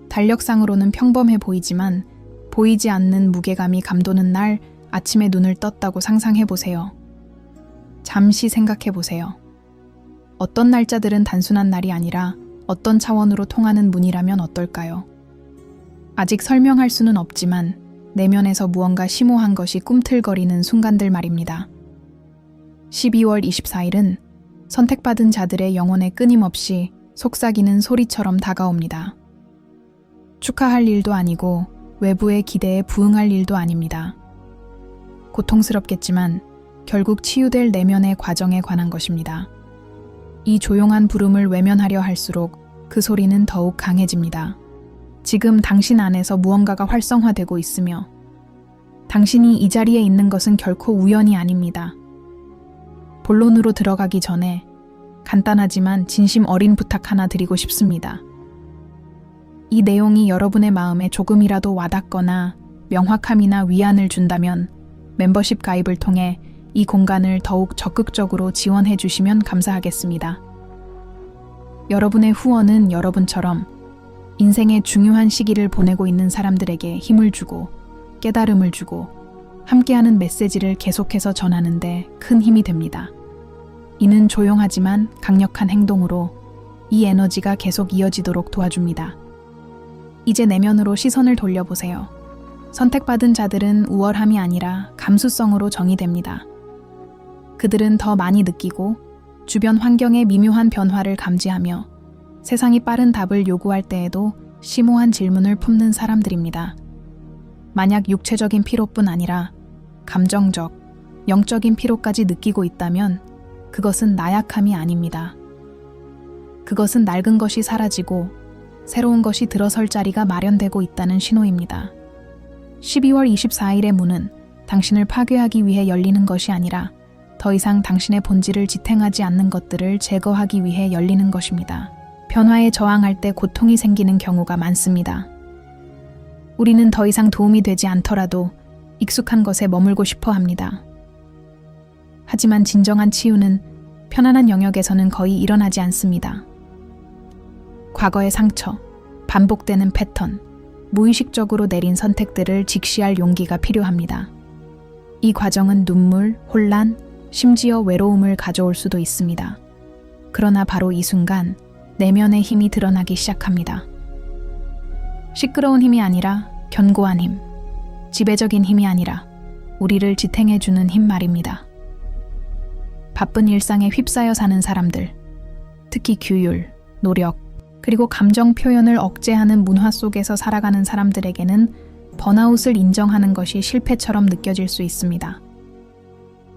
달력상으로는 평범해 보이지만 보이지 않는 무게감이 감도는 날 아침에 눈을 떴다고 상상해 보세요. 잠시 생각해 보세요. 어떤 날짜들은 단순한 날이 아니라 어떤 차원으로 통하는 문이라면 어떨까요? 아직 설명할 수는 없지만 내면에서 무언가 심오한 것이 꿈틀거리는 순간들 말입니다. 12월 24일은 선택받은 자들의 영혼에 끊임없이 속삭이는 소리처럼 다가옵니다. 축하할 일도 아니고 외부의 기대에 부응할 일도 아닙니다. 고통스럽겠지만 결국 치유될 내면의 과정에 관한 것입니다. 이 조용한 부름을 외면하려 할수록 그 소리는 더욱 강해집니다. 지금 당신 안에서 무언가가 활성화되고 있으며 당신이 이 자리에 있는 것은 결코 우연이 아닙니다. 본론으로 들어가기 전에 간단하지만 진심 어린 부탁 하나 드리고 싶습니다. 이 내용이 여러분의 마음에 조금이라도 와닿거나 명확함이나 위안을 준다면 멤버십 가입을 통해 이 공간을 더욱 적극적으로 지원해 주시면 감사하겠습니다. 여러분의 후원은 여러분처럼 인생의 중요한 시기를 보내고 있는 사람들에게 힘을 주고 깨달음을 주고 함께하는 메시지를 계속해서 전하는데 큰 힘이 됩니다. 이는 조용하지만 강력한 행동으로 이 에너지가 계속 이어지도록 도와줍니다. 이제 내면으로 시선을 돌려보세요. 선택받은 자들은 우월함이 아니라 감수성으로 정의됩니다. 그들은 더 많이 느끼고 주변 환경의 미묘한 변화를 감지하며 세상이 빠른 답을 요구할 때에도 심오한 질문을 품는 사람들입니다. 만약 육체적인 피로뿐 아니라 감정적, 영적인 피로까지 느끼고 있다면 그것은 나약함이 아닙니다. 그것은 낡은 것이 사라지고 새로운 것이 들어설 자리가 마련되고 있다는 신호입니다. 12월 24일의 문은 당신을 파괴하기 위해 열리는 것이 아니라 더 이상 당신의 본질을 지탱하지 않는 것들을 제거하기 위해 열리는 것입니다. 변화에 저항할 때 고통이 생기는 경우가 많습니다. 우리는 더 이상 도움이 되지 않더라도 익숙한 것에 머물고 싶어 합니다. 하지만 진정한 치유는 편안한 영역에서는 거의 일어나지 않습니다. 과거의 상처, 반복되는 패턴, 무의식적으로 내린 선택들을 직시할 용기가 필요합니다. 이 과정은 눈물, 혼란, 심지어 외로움을 가져올 수도 있습니다. 그러나 바로 이 순간 내면의 힘이 드러나기 시작합니다. 시끄러운 힘이 아니라 견고한 힘, 지배적인 힘이 아니라 우리를 지탱해주는 힘 말입니다. 바쁜 일상에 휩싸여 사는 사람들, 특히 규율, 노력, 그리고 감정 표현을 억제하는 문화 속에서 살아가는 사람들에게는 번아웃을 인정하는 것이 실패처럼 느껴질 수 있습니다.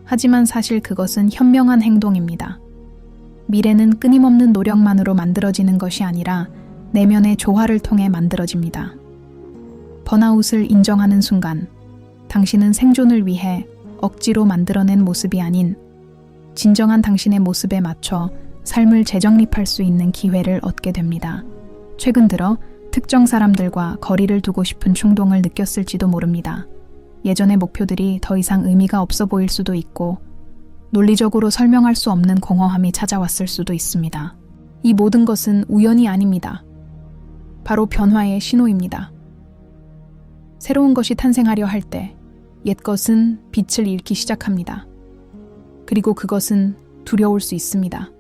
하지만 사실 그것은 현명한 행동입니다. 미래는 끊임없는 노력만으로 만들어지는 것이 아니라 내면의 조화를 통해 만들어집니다. 번아웃을 인정하는 순간, 당신은 생존을 위해 억지로 만들어낸 모습이 아닌 진정한 당신의 모습에 맞춰 삶을 재정립할 수 있는 기회를 얻게 됩니다. 최근 들어 특정 사람들과 거리를 두고 싶은 충동을 느꼈을지도 모릅니다. 예전의 목표들이 더 이상 의미가 없어 보일 수도 있고 논리적으로 설명할 수 없는 공허함이 찾아왔을 수도 있습니다. 이 모든 것은 우연이 아닙니다. 바로 변화의 신호입니다. 새로운 것이 탄생하려 할 때 옛 것은 빛을 잃기 시작합니다. 그리고 그것은 두려울 수 있습니다.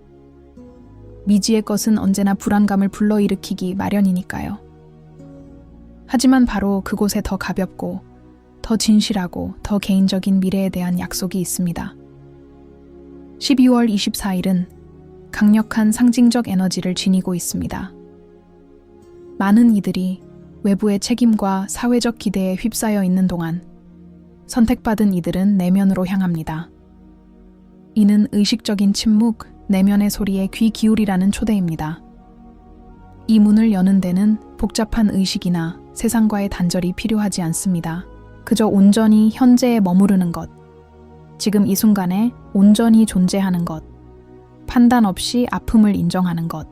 미지의 것은 언제나 불안감을 불러일으키기 마련이니까요. 하지만 바로 그곳에 더 가볍고 더 진실하고 더 개인적인 미래에 대한 약속이 있습니다. 12월 24일은 강력한 상징적 에너지를 지니고 있습니다. 많은 이들이 외부의 책임과 사회적 기대에 휩싸여 있는 동안 선택받은 이들은 내면으로 향합니다. 이는 의식적인 침묵, 내면의 소리에 귀 기울이라는 초대입니다. 이 문을 여는 데는 복잡한 의식이나 세상과의 단절이 필요하지 않습니다. 그저 온전히 현재에 머무르는 것, 지금 이 순간에 온전히 존재하는 것, 판단 없이 아픔을 인정하는 것,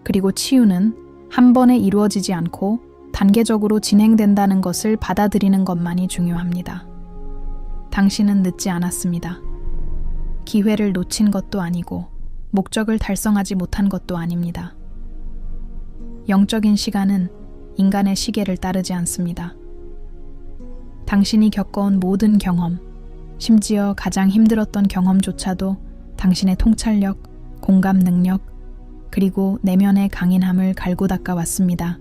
그리고 치유는 한 번에 이루어지지 않고 단계적으로 진행된다는 것을 받아들이는 것만이 중요합니다. 당신은 늦지 않았습니다. 기회를 놓친 것도 아니고 목적을 달성하지 못한 것도 아닙니다. 영적인 시간은 인간의 시계를 따르지 않습니다. 당신이 겪어온 모든 경험, 심지어 가장 힘들었던 경험조차도 당신의 통찰력, 공감 능력, 그리고 내면의 강인함을 갈고 닦아왔습니다.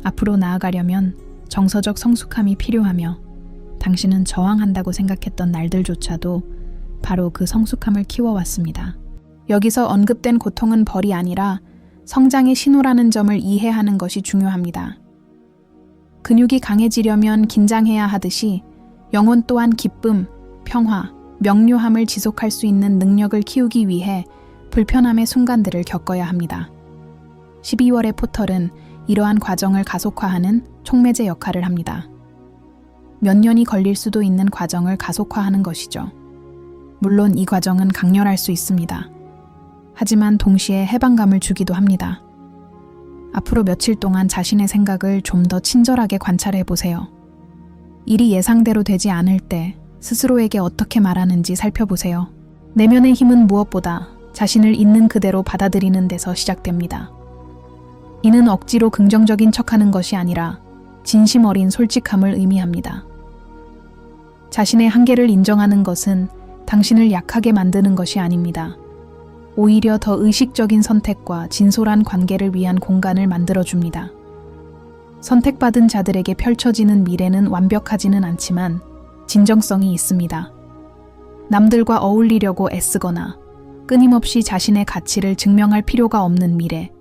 앞으로 나아가려면 정서적 성숙함이 필요하며 당신은 저항한다고 생각했던 날들조차도 바로 그 성숙함을 키워왔습니다. 여기서 언급된 고통은 벌이 아니라 성장의 신호라는 점을 이해하는 것이 중요합니다. 근육이 강해지려면 긴장해야 하듯이 영혼 또한 기쁨, 평화, 명료함을 지속할 수 있는 능력을 키우기 위해 불편함의 순간들을 겪어야 합니다. 12월의 포털은 이러한 과정을 가속화하는 촉매제 역할을 합니다. 몇 년이 걸릴 수도 있는 과정을 가속화하는 것이죠. 물론 이 과정은 강렬할 수 있습니다. 하지만 동시에 해방감을 주기도 합니다. 앞으로 며칠 동안 자신의 생각을 좀 더 친절하게 관찰해 보세요. 일이 예상대로 되지 않을 때 스스로에게 어떻게 말하는지 살펴보세요. 내면의 힘은 무엇보다 자신을 있는 그대로 받아들이는 데서 시작됩니다. 이는 억지로 긍정적인 척하는 것이 아니라 진심 어린 솔직함을 의미합니다. 자신의 한계를 인정하는 것은 당신을 약하게 만드는 것이 아닙니다. 오히려 더 의식적인 선택과 진솔한 관계를 위한 공간을 만들어줍니다. 선택받은 자들에게 펼쳐지는 미래는 완벽하지는 않지만 진정성이 있습니다. 남들과 어울리려고 애쓰거나 끊임없이 자신의 가치를 증명할 필요가 없는 미래.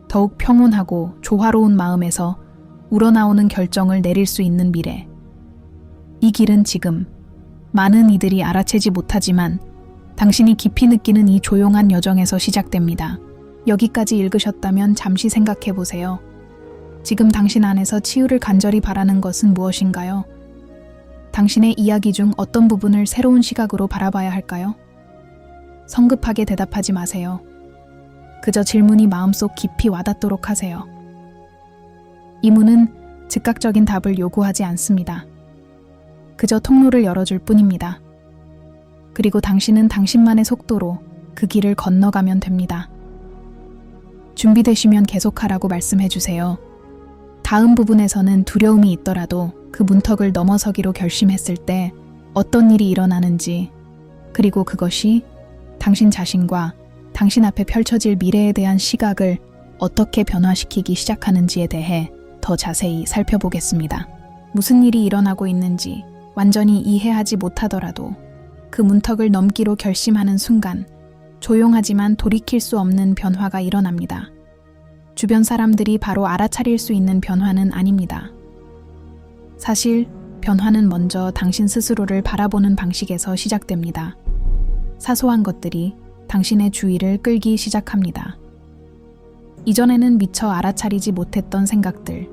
더욱 평온하고 조화로운 마음에서 우러나오는 결정을 내릴 수 있는 미래. 이 길은 지금 많은 이들이 알아채지 못하지만 당신이 깊이 느끼는 이 조용한 여정에서 시작됩니다. 여기까지 읽으셨다면 잠시 생각해 보세요. 지금 당신 안에서 치유를 간절히 바라는 것은 무엇인가요? 당신의 이야기 중 어떤 부분을 새로운 시각으로 바라봐야 할까요? 성급하게 대답하지 마세요. 그저 질문이 마음속 깊이 와닿도록 하세요. 이 문은 즉각적인 답을 요구하지 않습니다. 그저 통로를 열어줄 뿐입니다. 그리고 당신은 당신만의 속도로 그 길을 건너가면 됩니다. 준비되시면 계속하라고 말씀해 주세요. 다음 부분에서는 두려움이 있더라도 그 문턱을 넘어서기로 결심했을 때 어떤 일이 일어나는지, 그리고 그것이 당신 자신과 당신 앞에 펼쳐질 미래에 대한 시각을 어떻게 변화시키기 시작하는지에 대해 더 자세히 살펴보겠습니다. 무슨 일이 일어나고 있는지 완전히 이해하지 못하더라도 그 문턱을 넘기로 결심하는 순간 조용하지만 돌이킬 수 없는 변화가 일어납니다. 주변 사람들이 바로 알아차릴 수 있는 변화는 아닙니다. 사실 변화는 먼저 당신 스스로를 바라보는 방식에서 시작됩니다. 사소한 것들이 당신의 주의를 끌기 시작합니다. 이전에는 미처 알아차리지 못했던 생각들,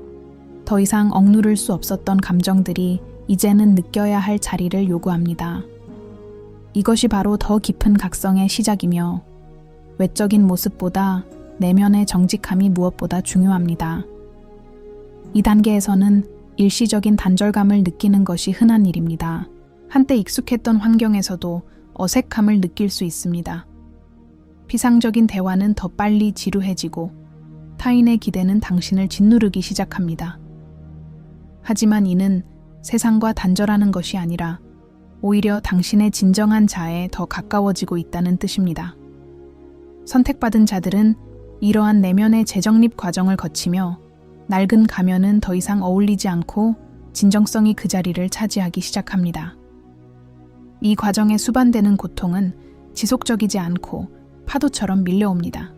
더 이상 억누를 수 없었던 감정들이 이제는 느껴야 할 자리를 요구합니다. 이것이 바로 더 깊은 각성의 시작이며 외적인 모습보다 내면의 정직함이 무엇보다 중요합니다. 이 단계에서는 일시적인 단절감을 느끼는 것이 흔한 일입니다. 한때 익숙했던 환경에서도 어색함을 느낄 수 있습니다. 피상적인 대화는 더 빨리 지루해지고 타인의 기대는 당신을 짓누르기 시작합니다. 하지만 이는 세상과 단절하는 것이 아니라 오히려 당신의 진정한 자에 더 가까워지고 있다는 뜻입니다. 선택받은 자들은 이러한 내면의 재정립 과정을 거치며 낡은 가면은 더 이상 어울리지 않고 진정성이 그 자리를 차지하기 시작합니다. 이 과정에 수반되는 고통은 지속적이지 않고 파도처럼 밀려옵니다.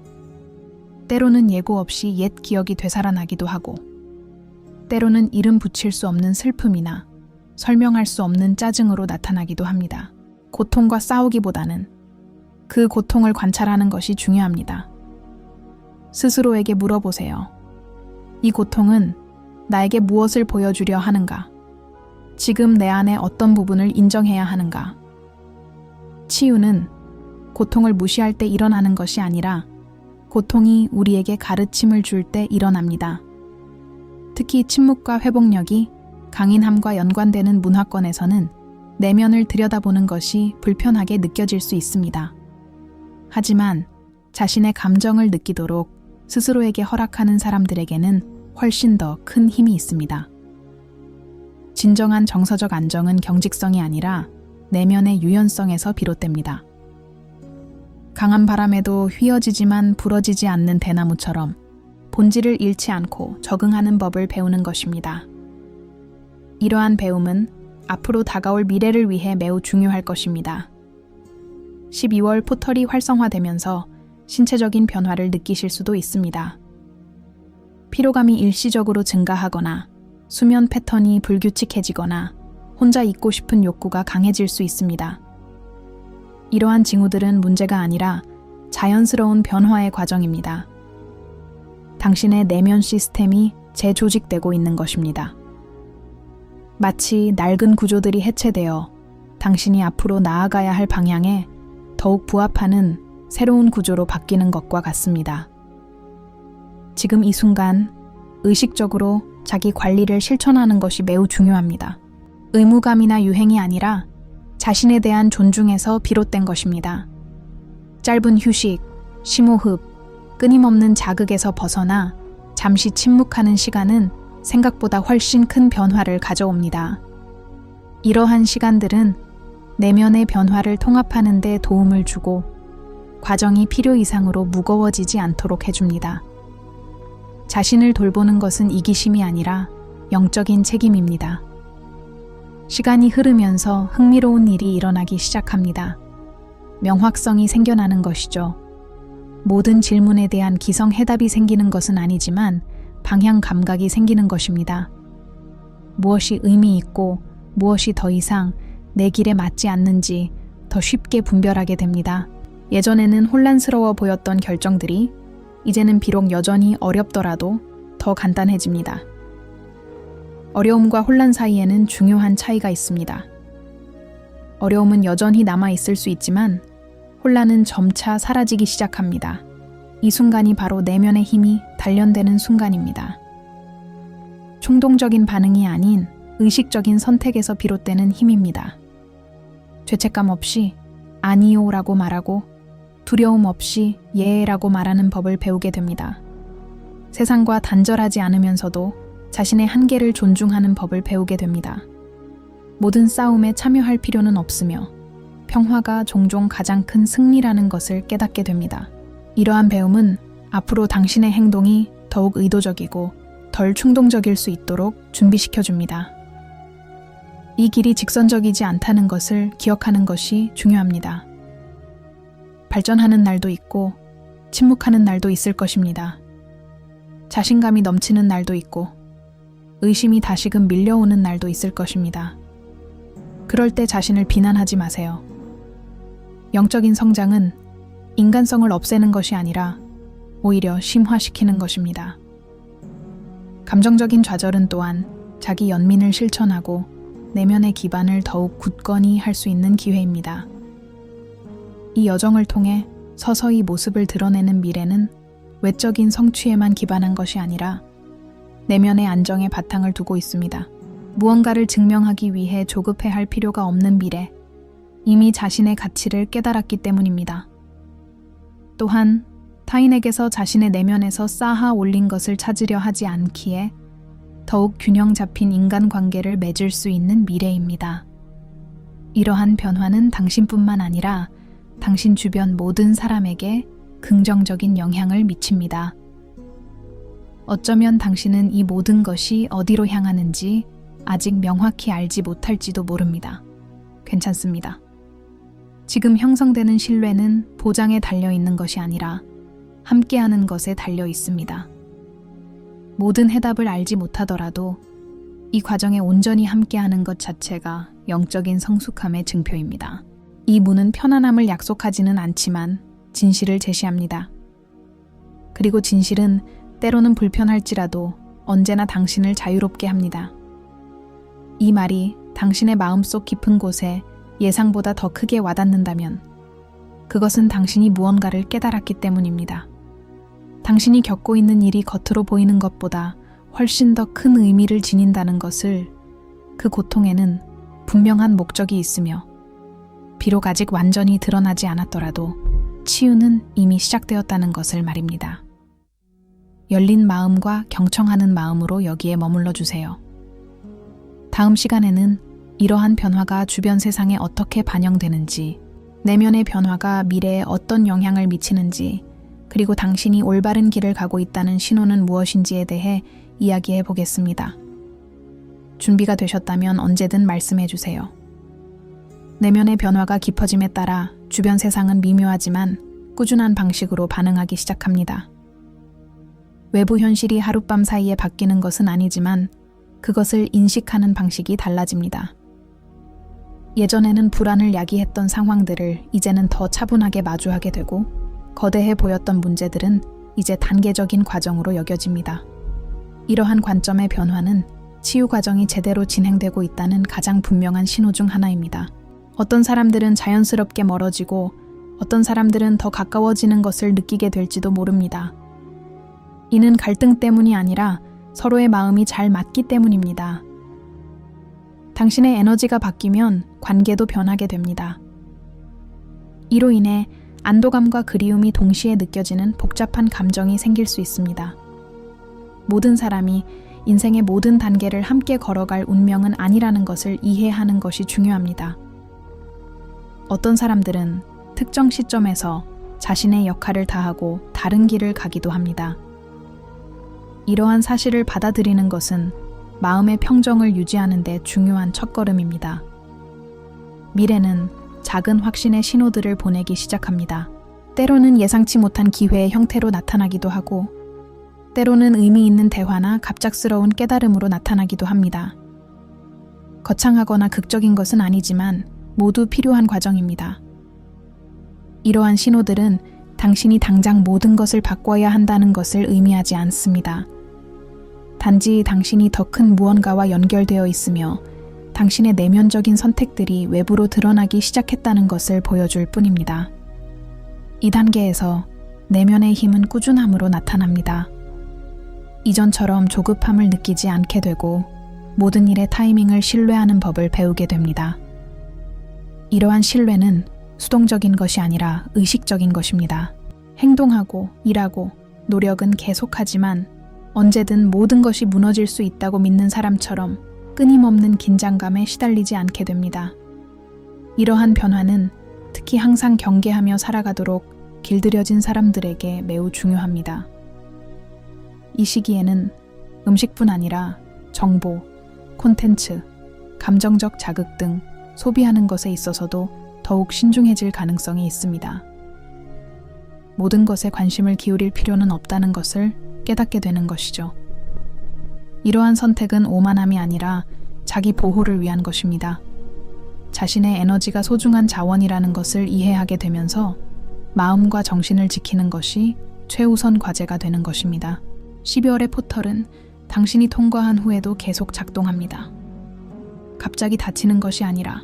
때로는 예고 없이 옛 기억이 되살아나기도 하고, 때로는 이름 붙일 수 없는 슬픔이나 설명할 수 없는 짜증으로 나타나기도 합니다. 고통과 싸우기보다는 그 고통을 관찰하는 것이 중요합니다. 스스로에게 물어보세요. 이 고통은 나에게 무엇을 보여주려 하는가? 지금 내 안에 어떤 부분을 인정해야 하는가? 치유는 고통을 무시할 때 일어나는 것이 아니라 고통이 우리에게 가르침을 줄 때 일어납니다. 특히 침묵과 회복력이 강인함과 연관되는 문화권에서는 내면을 들여다보는 것이 불편하게 느껴질 수 있습니다. 하지만 자신의 감정을 느끼도록 스스로에게 허락하는 사람들에게는 훨씬 더 큰 힘이 있습니다. 진정한 정서적 안정은 경직성이 아니라 내면의 유연성에서 비롯됩니다. 강한 바람에도 휘어지지만 부러지지 않는 대나무처럼 본질을 잃지 않고 적응하는 법을 배우는 것입니다. 이러한 배움은 앞으로 다가올 미래를 위해 매우 중요할 것입니다. 12월 포털이 활성화되면서 신체적인 변화를 느끼실 수도 있습니다. 피로감이 일시적으로 증가하거나 수면 패턴이 불규칙해지거나 혼자 있고 싶은 욕구가 강해질 수 있습니다. 이러한 징후들은 문제가 아니라 자연스러운 변화의 과정입니다. 당신의 내면 시스템이 재조직되고 있는 것입니다. 마치 낡은 구조들이 해체되어 당신이 앞으로 나아가야 할 방향에 더욱 부합하는 새로운 구조로 바뀌는 것과 같습니다. 지금 이 순간 의식적으로 자기 관리를 실천하는 것이 매우 중요합니다. 의무감이나 유행이 아니라 자신에 대한 존중에서 비롯된 것입니다. 짧은 휴식, 심호흡, 끊임없는 자극에서 벗어나 잠시 침묵하는 시간은 생각보다 훨씬 큰 변화를 가져옵니다. 이러한 시간들은 내면의 변화를 통합하는 데 도움을 주고 과정이 필요 이상으로 무거워지지 않도록 해줍니다. 자신을 돌보는 것은 이기심이 아니라 영적인 책임입니다. 시간이 흐르면서 흥미로운 일이 일어나기 시작합니다. 명확성이 생겨나는 것이죠. 모든 질문에 대한 기성 해답이 생기는 것은 아니지만 방향 감각이 생기는 것입니다. 무엇이 의미 있고 무엇이 더 이상 내 길에 맞지 않는지 더 쉽게 분별하게 됩니다. 예전에는 혼란스러워 보였던 결정들이 이제는 비록 여전히 어렵더라도 더 간단해집니다. 어려움과 혼란 사이에는 중요한 차이가 있습니다. 어려움은 여전히 남아있을 수 있지만 혼란은 점차 사라지기 시작합니다. 이 순간이 바로 내면의 힘이 단련되는 순간입니다. 충동적인 반응이 아닌 의식적인 선택에서 비롯되는 힘입니다. 죄책감 없이 아니요라고 말하고 두려움 없이 예라고 말하는 법을 배우게 됩니다. 세상과 단절하지 않으면서도 자신의 한계를 존중하는 법을 배우게 됩니다. 모든 싸움에 참여할 필요는 없으며 평화가 종종 가장 큰 승리라는 것을 깨닫게 됩니다. 이러한 배움은 앞으로 당신의 행동이 더욱 의도적이고 덜 충동적일 수 있도록 준비시켜줍니다. 이 길이 직선적이지 않다는 것을 기억하는 것이 중요합니다. 발전하는 날도 있고 침묵하는 날도 있을 것입니다. 자신감이 넘치는 날도 있고 의심이 다시금 밀려오는 날도 있을 것입니다. 그럴 때 자신을 비난하지 마세요. 영적인 성장은 인간성을 없애는 것이 아니라 오히려 심화시키는 것입니다. 감정적인 좌절은 또한 자기 연민을 실천하고 내면의 기반을 더욱 굳건히 할 수 있는 기회입니다. 이 여정을 통해 서서히 모습을 드러내는 미래는 외적인 성취에만 기반한 것이 아니라 내면의 안정에 바탕을 두고 있습니다. 무언가를 증명하기 위해 조급해할 필요가 없는 미래, 이미 자신의 가치를 깨달았기 때문입니다. 또한 타인에게서 자신의 내면에서 쌓아 올린 것을 찾으려 하지 않기에 더욱 균형 잡힌 인간관계를 맺을 수 있는 미래입니다. 이러한 변화는 당신뿐만 아니라 당신 주변 모든 사람에게 긍정적인 영향을 미칩니다. 어쩌면 당신은 이 모든 것이 어디로 향하는지 아직 명확히 알지 못할지도 모릅니다. 괜찮습니다. 지금 형성되는 신뢰는 보장에 달려 있는 것이 아니라 함께하는 것에 달려 있습니다. 모든 해답을 알지 못하더라도 이 과정에 온전히 함께하는 것 자체가 영적인 성숙함의 증표입니다. 이 문은 편안함을 약속하지는 않지만 진실을 제시합니다. 그리고 진실은 때로는 불편할지라도 언제나 당신을 자유롭게 합니다. 이 말이 당신의 마음속 깊은 곳에 예상보다 더 크게 와닿는다면 그것은 당신이 무언가를 깨달았기 때문입니다. 당신이 겪고 있는 일이 겉으로 보이는 것보다 훨씬 더 큰 의미를 지닌다는 것을, 그 고통에는 분명한 목적이 있으며 비록 아직 완전히 드러나지 않았더라도 치유는 이미 시작되었다는 것을 말입니다. 열린 마음과 경청하는 마음으로 여기에 머물러 주세요. 다음 시간에는 이러한 변화가 주변 세상에 어떻게 반영되는지, 내면의 변화가 미래에 어떤 영향을 미치는지, 그리고 당신이 올바른 길을 가고 있다는 신호는 무엇인지에 대해 이야기해 보겠습니다. 준비가 되셨다면 언제든 말씀해 주세요. 내면의 변화가 깊어짐에 따라 주변 세상은 미묘하지만 꾸준한 방식으로 반응하기 시작합니다. 외부 현실이 하룻밤 사이에 바뀌는 것은 아니지만 그것을 인식하는 방식이 달라집니다. 예전에는 불안을 야기했던 상황들을 이제는 더 차분하게 마주하게 되고, 거대해 보였던 문제들은 이제 단계적인 과정으로 여겨집니다. 이러한 관점의 변화는 치유 과정이 제대로 진행되고 있다는 가장 분명한 신호 중 하나입니다. 어떤 사람들은 자연스럽게 멀어지고 어떤 사람들은 더 가까워지는 것을 느끼게 될지도 모릅니다. 이는 갈등 때문이 아니라 서로의 마음이 잘 맞기 때문입니다. 당신의 에너지가 바뀌면 관계도 변하게 됩니다. 이로 인해 안도감과 그리움이 동시에 느껴지는 복잡한 감정이 생길 수 있습니다. 모든 사람이 인생의 모든 단계를 함께 걸어갈 운명은 아니라는 것을 이해하는 것이 중요합니다. 어떤 사람들은 특정 시점에서 자신의 역할을 다하고 다른 길을 가기도 합니다. 이러한 사실을 받아들이는 것은 마음의 평정을 유지하는 데 중요한 첫걸음입니다. 미래는 작은 확신의 신호들을 보내기 시작합니다. 때로는 예상치 못한 기회의 형태로 나타나기도 하고, 때로는 의미 있는 대화나 갑작스러운 깨달음으로 나타나기도 합니다. 거창하거나 극적인 것은 아니지만 모두 필요한 과정입니다. 이러한 신호들은 당신이 당장 모든 것을 바꿔야 한다는 것을 의미하지 않습니다. 단지 당신이 더 큰 무언가와 연결되어 있으며 당신의 내면적인 선택들이 외부로 드러나기 시작했다는 것을 보여줄 뿐입니다. 이 단계에서 내면의 힘은 꾸준함으로 나타납니다. 이전처럼 조급함을 느끼지 않게 되고 모든 일의 타이밍을 신뢰하는 법을 배우게 됩니다. 이러한 신뢰는 수동적인 것이 아니라 의식적인 것입니다. 행동하고 일하고 노력은 계속하지만 언제든 모든 것이 무너질 수 있다고 믿는 사람처럼 끊임없는 긴장감에 시달리지 않게 됩니다. 이러한 변화는 특히 항상 경계하며 살아가도록 길들여진 사람들에게 매우 중요합니다. 이 시기에는 음식뿐 아니라 정보, 콘텐츠, 감정적 자극 등 소비하는 것에 있어서도 더욱 신중해질 가능성이 있습니다. 모든 것에 관심을 기울일 필요는 없다는 것을 깨닫게 되는 것이죠. 이러한 선택은 오만함이 아니라 자기 보호를 위한 것입니다. 자신의 에너지가 소중한 자원이라는 것을 이해하게 되면서 마음과 정신을 지키는 것이 최우선 과제가 되는 것입니다. 12월의 포털은 당신이 통과한 후에도 계속 작동합니다. 갑자기 닫히는 것이 아니라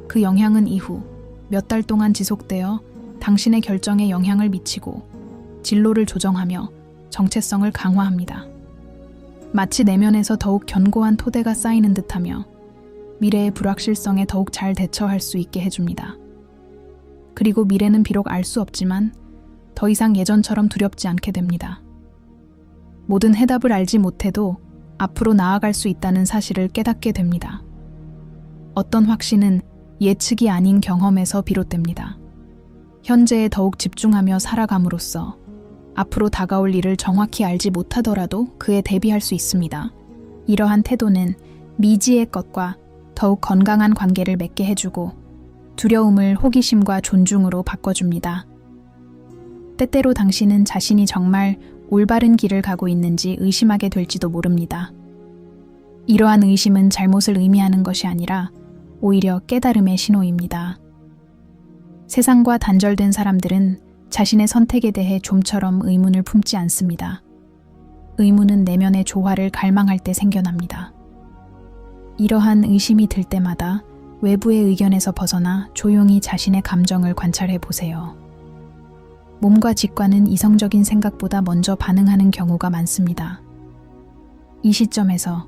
그 영향은 이후 몇 달 동안 지속되어 당신의 결정에 영향을 미치고 진로를 조정하며 정체성을 강화합니다. 마치 내면에서 더욱 견고한 토대가 쌓이는 듯하며 미래의 불확실성에 더욱 잘 대처할 수 있게 해줍니다. 그리고 미래는 비록 알 수 없지만 더 이상 예전처럼 두렵지 않게 됩니다. 모든 해답을 알지 못해도 앞으로 나아갈 수 있다는 사실을 깨닫게 됩니다. 어떤 확신은 예측이 아닌 경험에서 비롯됩니다. 현재에 더욱 집중하며 살아감으로써 앞으로 다가올 일을 정확히 알지 못하더라도 그에 대비할 수 있습니다. 이러한 태도는 미지의 것과 더욱 건강한 관계를 맺게 해주고 두려움을 호기심과 존중으로 바꿔줍니다. 때때로 당신은 자신이 정말 올바른 길을 가고 있는지 의심하게 될지도 모릅니다. 이러한 의심은 잘못을 의미하는 것이 아니라 오히려 깨달음의 신호입니다. 세상과 단절된 사람들은 자신의 선택에 대해 좀처럼 의문을 품지 않습니다. 의문은 내면의 조화를 갈망할 때 생겨납니다. 이러한 의심이 들 때마다 외부의 의견에서 벗어나 조용히 자신의 감정을 관찰해 보세요. 몸과 직관은 이성적인 생각보다 먼저 반응하는 경우가 많습니다. 이 시점에서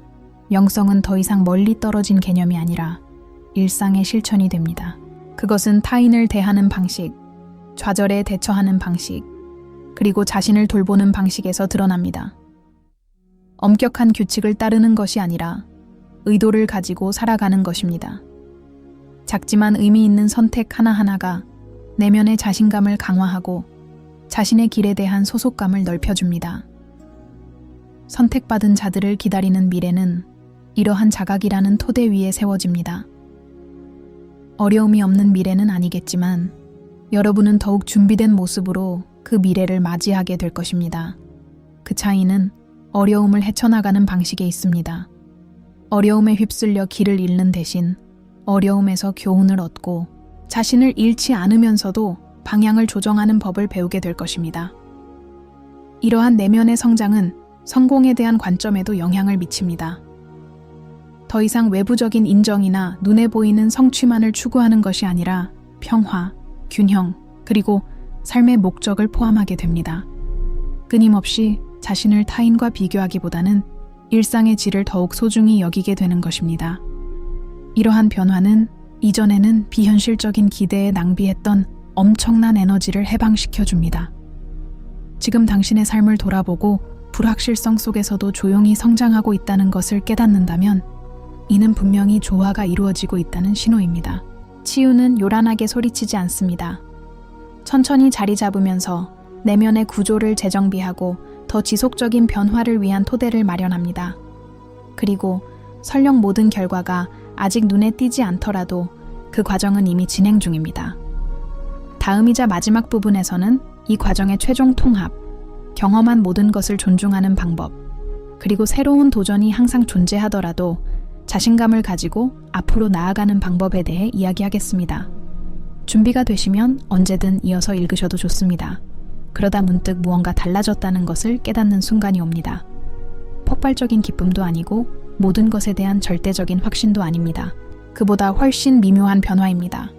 영성은 더 이상 멀리 떨어진 개념이 아니라 일상의 실천이 됩니다. 그것은 타인을 대하는 방식, 좌절에 대처하는 방식, 그리고 자신을 돌보는 방식에서 드러납니다. 엄격한 규칙을 따르는 것이 아니라 의도를 가지고 살아가는 것입니다. 작지만 의미 있는 선택 하나하나가 내면의 자신감을 강화하고 자신의 길에 대한 소속감을 넓혀줍니다. 선택받은 자들을 기다리는 미래는 이러한 자각이라는 토대 위에 세워집니다. 어려움이 없는 미래는 아니겠지만 여러분은 더욱 준비된 모습으로 그 미래를 맞이하게 될 것입니다. 그 차이는 어려움을 헤쳐나가는 방식에 있습니다. 어려움에 휩쓸려 길을 잃는 대신 어려움에서 교훈을 얻고 자신을 잃지 않으면서도 방향을 조정하는 법을 배우게 될 것입니다. 이러한 내면의 성장은 성공에 대한 관점에도 영향을 미칩니다. 더 이상 외부적인 인정이나 눈에 보이는 성취만을 추구하는 것이 아니라 평화, 균형, 그리고 삶의 목적을 포함하게 됩니다. 끊임없이 자신을 타인과 비교하기보다는 일상의 질을 더욱 소중히 여기게 되는 것입니다. 이러한 변화는 이전에는 비현실적인 기대에 낭비했던 엄청난 에너지를 해방시켜줍니다. 지금 당신의 삶을 돌아보고 불확실성 속에서도 조용히 성장하고 있다는 것을 깨닫는다면 이는 분명히 조화가 이루어지고 있다는 신호입니다. 치유는 요란하게 소리치지 않습니다. 천천히 자리 잡으면서 내면의 구조를 재정비하고 더 지속적인 변화를 위한 토대를 마련합니다. 그리고 설령 모든 결과가 아직 눈에 띄지 않더라도 그 과정은 이미 진행 중입니다. 다음이자 마지막 부분에서는 이 과정의 최종 통합, 경험한 모든 것을 존중하는 방법, 그리고 새로운 도전이 항상 존재하더라도 자신감을 가지고 앞으로 나아가는 방법에 대해 이야기하겠습니다. 준비가 되시면 언제든 이어서 읽으셔도 좋습니다. 그러다 문득 무언가 달라졌다는 것을 깨닫는 순간이 옵니다. 폭발적인 기쁨도 아니고 모든 것에 대한 절대적인 확신도 아닙니다. 그보다 훨씬 미묘한 변화입니다.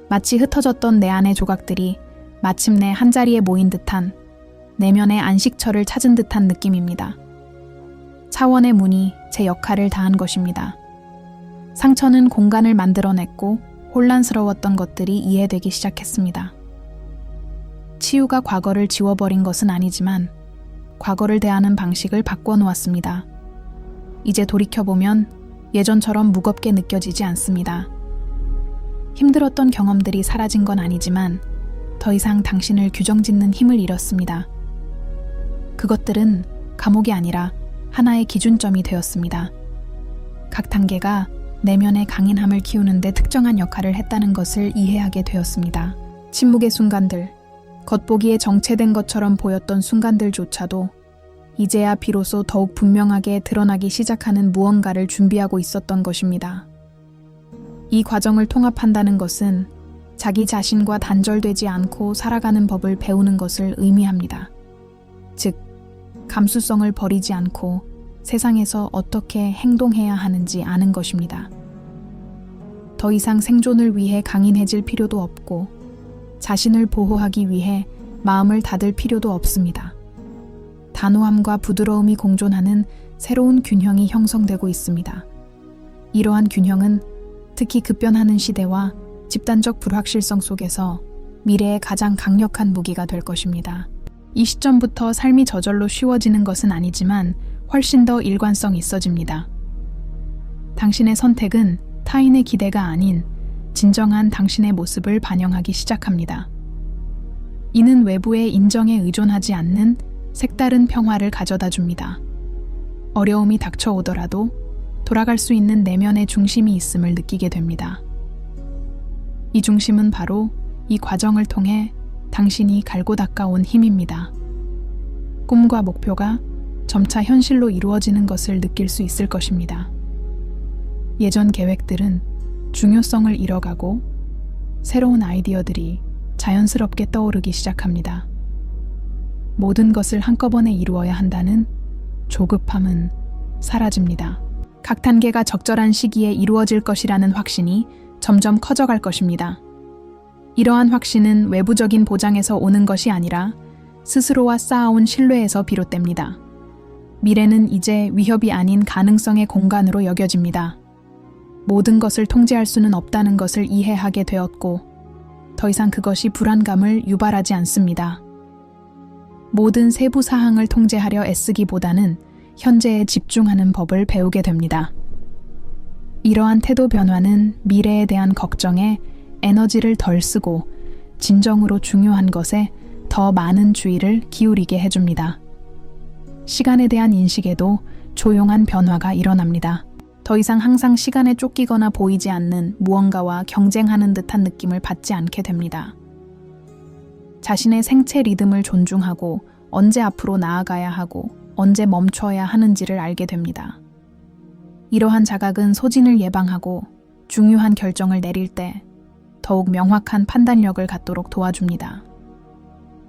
마치 흩어졌던 내 안의 조각들이 마침내 한자리에 모인 듯한 내면의 안식처를 찾은 듯한 느낌입니다. 차원의 문이 제 역할을 다한 것입니다. 상처는 공간을 만들어냈고 혼란스러웠던 것들이 이해되기 시작했습니다. 치유가 과거를 지워버린 것은 아니지만 과거를 대하는 방식을 바꿔놓았습니다. 이제 돌이켜보면 예전처럼 무겁게 느껴지지 않습니다. 힘들었던 경험들이 사라진 건 아니지만 더 이상 당신을 규정짓는 힘을 잃었습니다. 그것들은 감옥이 아니라 하나의 기준점이 되었습니다. 각 단계가 내면의 강인함을 키우는 데 특정한 역할을 했다는 것을 이해하게 되었습니다. 침묵의 순간들, 겉보기에 정체된 것처럼 보였던 순간들조차도 이제야 비로소 더욱 분명하게 드러나기 시작하는 무언가를 준비하고 있었던 것입니다. 이 과정을 통합한다는 것은 자기 자신과 단절되지 않고 살아가는 법을 배우는 것을 의미합니다. 즉, 감수성을 버리지 않고 세상에서 어떻게 행동해야 하는지 아는 것입니다. 더 이상 생존을 위해 강인해질 필요도 없고 자신을 보호하기 위해 마음을 닫을 필요도 없습니다. 단호함과 부드러움이 공존하는 새로운 균형이 형성되고 있습니다. 이러한 균형은 특히 급변하는 시대와 집단적 불확실성 속에서 미래의 가장 강력한 무기가 될 것입니다. 이 시점부터 삶이 저절로 쉬워지는 것은 아니지만 훨씬 더 일관성 있어집니다. 당신의 선택은 타인의 기대가 아닌 진정한 당신의 모습을 반영하기 시작합니다. 이는 외부의 인정에 의존하지 않는 색다른 평화를 가져다 줍니다. 어려움이 닥쳐오더라도 돌아갈 수 있는 내면의 중심이 있음을 느끼게 됩니다. 이 중심은 바로 이 과정을 통해 당신이 갈고 닦아온 힘입니다. 꿈과 목표가 점차 현실로 이루어지는 것을 느낄 수 있을 것입니다. 예전 계획들은 중요성을 잃어가고 새로운 아이디어들이 자연스럽게 떠오르기 시작합니다. 모든 것을 한꺼번에 이루어야 한다는 조급함은 사라집니다. 각 단계가 적절한 시기에 이루어질 것이라는 확신이 점점 커져갈 것입니다. 이러한 확신은 외부적인 보장에서 오는 것이 아니라 스스로와 쌓아온 신뢰에서 비롯됩니다. 미래는 이제 위협이 아닌 가능성의 공간으로 여겨집니다. 모든 것을 통제할 수는 없다는 것을 이해하게 되었고 더 이상 그것이 불안감을 유발하지 않습니다. 모든 세부 사항을 통제하려 애쓰기보다는 현재에 집중하는 법을 배우게 됩니다. 이러한 태도 변화는 미래에 대한 걱정에 에너지를 덜 쓰고 진정으로 중요한 것에 더 많은 주의를 기울이게 해줍니다. 시간에 대한 인식에도 조용한 변화가 일어납니다. 더 이상 항상 시간에 쫓기거나 보이지 않는 무언가와 경쟁하는 듯한 느낌을 받지 않게 됩니다. 자신의 생체 리듬을 존중하고 언제 앞으로 나아가야 하고 언제 멈춰야 하는지를 알게 됩니다. 이러한 자각은 소진을 예방하고 중요한 결정을 내릴 때 더욱 명확한 판단력을 갖도록 도와줍니다.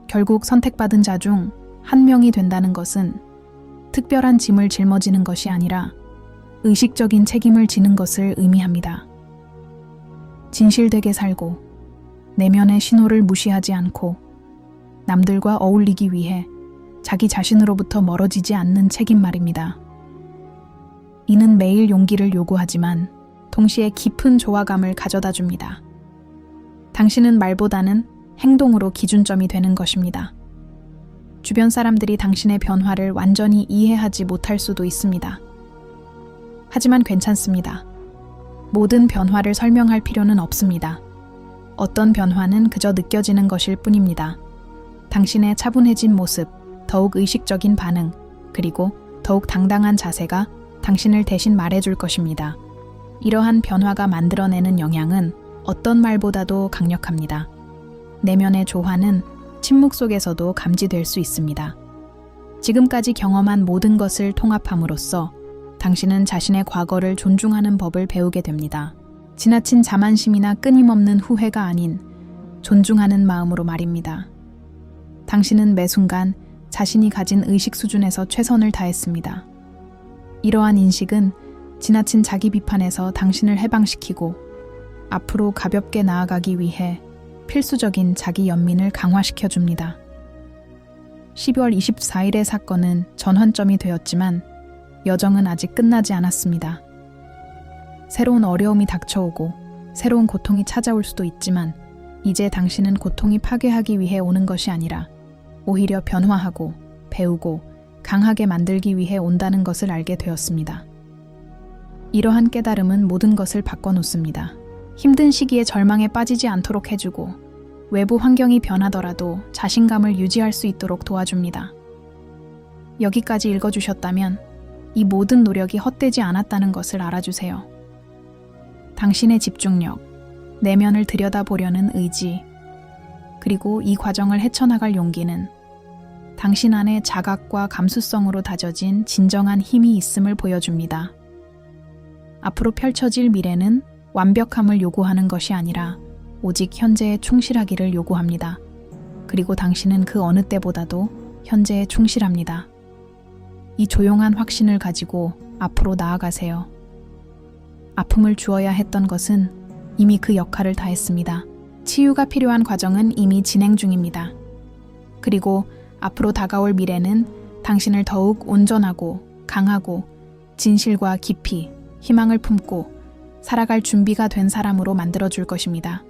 결국 선택받은 자 중 한 명이 된다는 것은 특별한 짐을 짊어지는 것이 아니라 의식적인 책임을 지는 것을 의미합니다. 진실되게 살고 내면의 신호를 무시하지 않고 남들과 어울리기 위해 자기 자신으로부터 멀어지지 않는 책임 말입니다. 이는 매일 용기를 요구하지만 동시에 깊은 조화감을 가져다 줍니다. 당신은 말보다는 행동으로 기준점이 되는 것입니다. 주변 사람들이 당신의 변화를 완전히 이해하지 못할 수도 있습니다. 하지만 괜찮습니다. 모든 변화를 설명할 필요는 없습니다. 어떤 변화는 그저 느껴지는 것일 뿐입니다. 당신의 차분해진 모습, 더욱 의식적인 반응, 그리고 더욱 당당한 자세가 당신을 대신 말해줄 것입니다. 이러한 변화가 만들어내는 영향은 어떤 말보다도 강력합니다. 내면의 조화는 침묵 속에서도 감지될 수 있습니다. 지금까지 경험한 모든 것을 통합함으로써 당신은 자신의 과거를 존중하는 법을 배우게 됩니다. 지나친 자만심이나 끊임없는 후회가 아닌 존중하는 마음으로 말입니다. 당신은 매 순간 자신이 가진 의식 수준에서 최선을 다했습니다. 이러한 인식은 지나친 자기 비판에서 당신을 해방시키고 앞으로 가볍게 나아가기 위해 필수적인 자기 연민을 강화시켜 줍니다. 12월 24일의 사건은 전환점이 되었지만 여정은 아직 끝나지 않았습니다. 새로운 어려움이 닥쳐오고 새로운 고통이 찾아올 수도 있지만 이제 당신은 고통이 파괴하기 위해 오는 것이 아니라 오히려 변화하고 배우고 강하게 만들기 위해 온다는 것을 알게 되었습니다. 이러한 깨달음은 모든 것을 바꿔놓습니다. 힘든 시기에 절망에 빠지지 않도록 해주고 외부 환경이 변하더라도 자신감을 유지할 수 있도록 도와줍니다. 여기까지 읽어주셨다면 이 모든 노력이 헛되지 않았다는 것을 알아주세요. 당신의 집중력, 내면을 들여다보려는 의지, 그리고 이 과정을 헤쳐나갈 용기는 당신 안에 자각과 감수성으로 다져진 진정한 힘이 있음을 보여줍니다. 앞으로 펼쳐질 미래는 완벽함을 요구하는 것이 아니라 오직 현재에 충실하기를 요구합니다. 그리고 당신은 그 어느 때보다도 현재에 충실합니다. 이 조용한 확신을 가지고 앞으로 나아가세요. 아픔을 주어야 했던 것은 이미 그 역할을 다했습니다. 치유가 필요한 과정은 이미 진행 중입니다. 그리고 앞으로 다가올 미래는 당신을 더욱 온전하고 강하고 진실과 깊이 희망을 품고 살아갈 준비가 된 사람으로 만들어줄 것입니다.